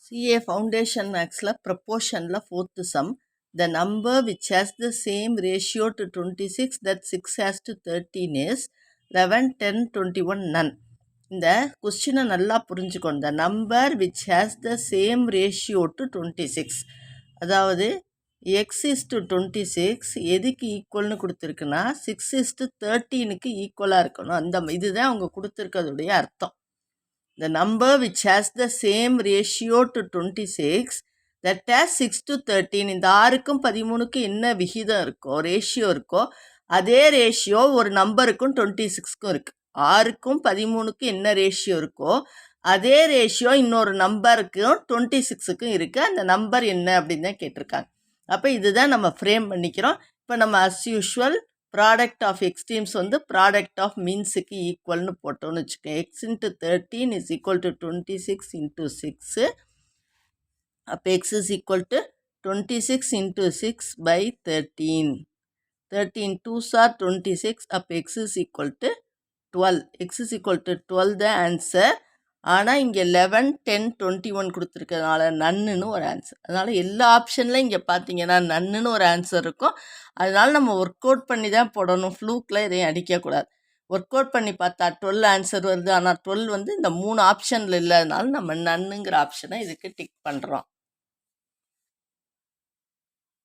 CA Foundation Maxல proportionல fourth sum. The number which has the same ratio to 26 that 6 has to 13 is 11, 10, 21, none. இந்த கொஸ்டினை நல்லா புரிஞ்சுக்கணும். The number which has the same ratio to 26, அதாவது x is to 26 எதுக்கு ஈக்குவல்னு கொடுத்துருக்குன்னா 6 is to 13க்கு ஈக்குவலாக இருக்கணும். அந்த இதுதான் அவங்க கொடுத்துருக்கிறதுடைய அர்த்தம். The number which has the same ratio to 26 that has 6 to 13, இந்த 6க்கும் 13க்கும் என்ன விகிதம் இருக்கோ ரேஷியோ இருக்கோ அதே ரேஷியோ ஒரு நம்பருக்கும் 26க்கும் இருக்குது. 6க்கும் 13க்கும் என்ன ரேஷியோ இருக்கோ அதே ரேஷியோ இன்னொரு நம்பருக்கும் 26க்கும் இருக்குது. அந்த நம்பர் என்ன அப்படின்னு தான் கேட்டிருக்காங்க. அப்போ இதுதான் நம்ம ஃப்ரேம் பண்ணிக்கிறோம். இப்போ நம்ம as usual product of extremes வந்து ப்ராடக்ட் ஆஃப் மீன்ஸுக்கு ஈக்குவல்னு போட்டோன்னு வச்சுக்கோங்க. X into 13 is equal to 26 into 6. அப்போ x is equal to 26 into 6 by 13. 13 2s are 26. அப்போ x is equal to 12. X is equal to 12 தான் ஆன்சர். ஆனால் இங்கே 11, 10, 21 கொடுத்துருக்கிறதுனால நன்னுன்னு ஒரு ஆன்சர். அதனால் எல்லா ஆப்ஷன்லையும் இங்கே பார்த்தீங்கன்னா நன்னுன்னு ஒரு ஆன்சர் இருக்கும். அதனால் நம்ம ஒர்க் அவுட் பண்ணி தான் போடணும். ஃப்ளூக்கில் இதையும் அடிக்கக்கூடாது. ஒர்க் அவுட் பண்ணி பார்த்தா 12 ஆன்சர் வருது. ஆனால் 12 வந்து இந்த 3 ஆப்ஷனில் இல்லாதனால நம்ம நன்னுங்கிற ஆப்ஷனை இதுக்கு டிக் பண்ணுறோம்.